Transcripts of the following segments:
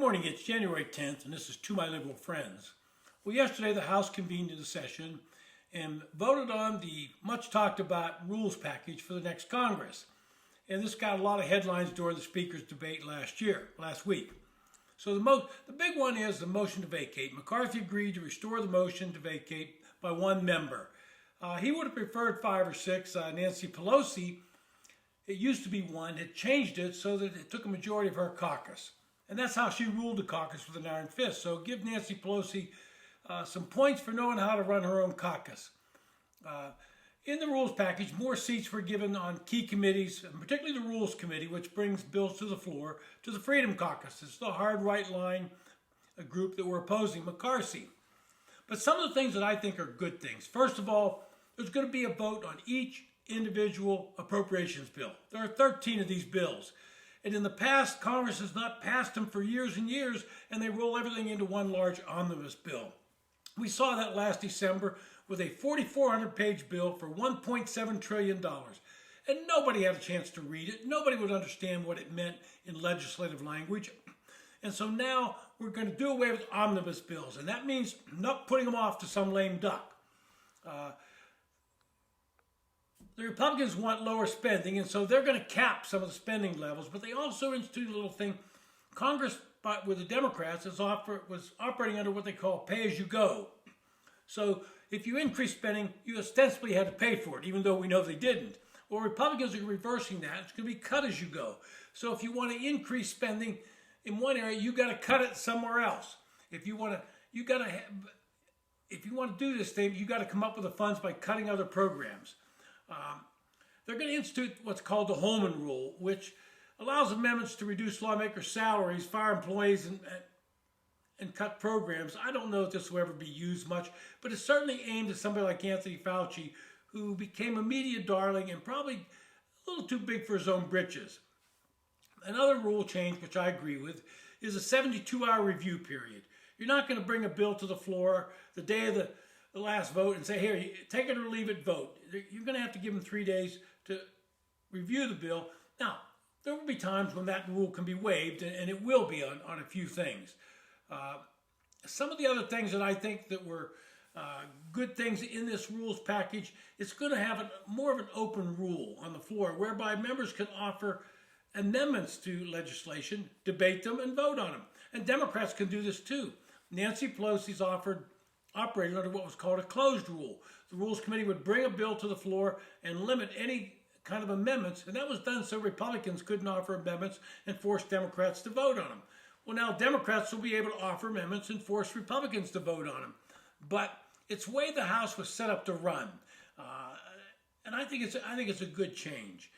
morning, it's January 10th, and this is To My Liberal Friends. Well, yesterday the House convened into session and voted on the much talked about rules package for the next Congress. And this got a lot of headlines during the Speaker's debate last week. So the big one is the motion to vacate. McCarthy agreed to restore the motion to vacate by one member. He would have preferred 5 or 6. Nancy Pelosi, it used to be 1, had changed it so that it took a majority of her caucus. And that's how she ruled the caucus with an iron fist. So give Nancy Pelosi some points for knowing how to run her own caucus. In the rules package, more seats were given on key committees, and particularly the Rules Committee, which brings bills to the floor, to the Freedom Caucus. It's the hard right line, a group that were opposing McCarthy. But some of the things that I think are good things. First of all, there's going to be a vote on each individual appropriations bill. There are 13 of these bills. And in the past, Congress has not passed them for years and years, and they roll everything into one large omnibus bill. We saw that last December with a 4,400-page bill for $1.7 trillion. And nobody had a chance to read it. Nobody would understand what it meant in legislative language. And so now we're going to do away with omnibus bills. And that means not putting them off to some lame duck. The Republicans want lower spending, and so they're going to cap some of the spending levels. But they also instituted a little thing. Congress, with the Democrats, was operating under what they call pay-as-you-go. So if you increase spending, you ostensibly had to pay for it, even though we know they didn't. Well, Republicans are reversing that. It's going to be cut as you go. So if you want to increase spending in one area, you got to cut it somewhere else. If you want to do this thing, you got to come up with the funds by cutting other programs. They're going to institute what's called the Holman Rule, which allows amendments to reduce lawmakers' salaries, fire employees, and cut programs. I don't know if this will ever be used much, but it's certainly aimed at somebody like Anthony Fauci, who became a media darling and probably a little too big for his own britches. Another rule change, which I agree with, is a 72-hour review period. You're not going to bring a bill to the floor the day of the last vote and say, here, take it or leave it, vote. You're going to have to give them 3 days to review the bill. Now, there will be times when that rule can be waived, and it will be on a few things. Some of the other things that I think that were good things in this rules package, it's going to have more of an open rule on the floor, whereby members can offer amendments to legislation, debate them, and vote on them. And Democrats can do this too. Nancy Pelosi's operated under what was called a closed rule. The Rules Committee would bring a bill to the floor and limit any kind of amendments, and that was done so Republicans couldn't offer amendments and force Democrats to vote on them. Well, now Democrats will be able to offer amendments and force Republicans to vote on them. But it's the way the House was set up to run, and I think it's a good change.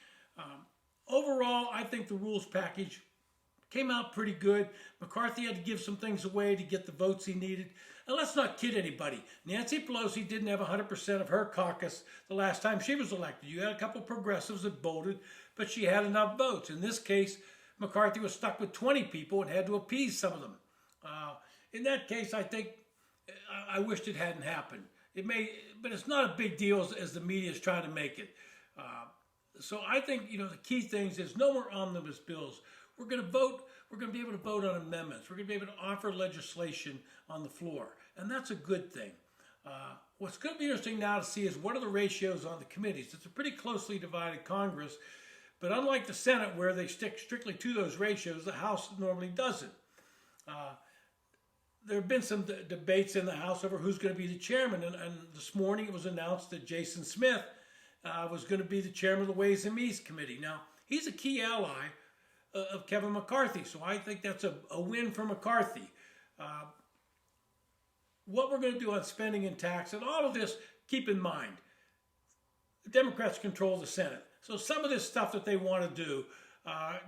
Overall, I think the rules package came out pretty good. McCarthy had to give some things away to get the votes he needed. And let's not kid anybody. Nancy Pelosi didn't have 100% of her caucus the last time she was elected. You had a couple progressives that voted, but she had enough votes. In this case, McCarthy was stuck with 20 people and had to appease some of them. In that case, I think I wished it hadn't happened. But it's not a big deal as the media is trying to make it. So I think the key things is no more omnibus bills. We're going to vote. We're going to be able to vote on amendments. We're going to be able to offer legislation on the floor, and that's a good thing. What's going to be interesting now to see is what are the ratios on the committees. It's a pretty closely divided Congress, but unlike the Senate, where they stick strictly to those ratios, the House normally doesn't. There have been some debates in the House over who's going to be the chairman, and this morning it was announced that Jason Smith was going to be the chairman of the Ways and Means Committee. Now, he's a key ally of Kevin McCarthy, so I think that's a win for McCarthy. What we're going to do on spending and tax and all of this, keep in mind, the Democrats control the Senate. So some of this stuff that they want to do,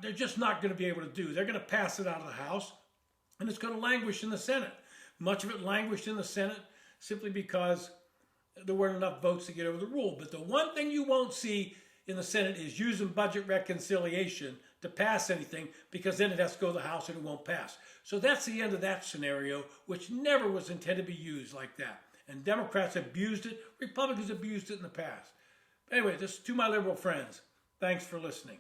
they're just not going to be able to do. They're going to pass it out of the House, and it's going to languish in the Senate. Much of it languished in the Senate simply because there weren't enough votes to get over the rule. But the one thing you won't see in the Senate is using budget reconciliation to pass anything, because then it has to go to the House and it won't pass. So that's the end of that scenario, which never was intended to be used like that. And Democrats abused it. Republicans abused it in the past. Anyway, this is To My Liberal Friends. Thanks for listening.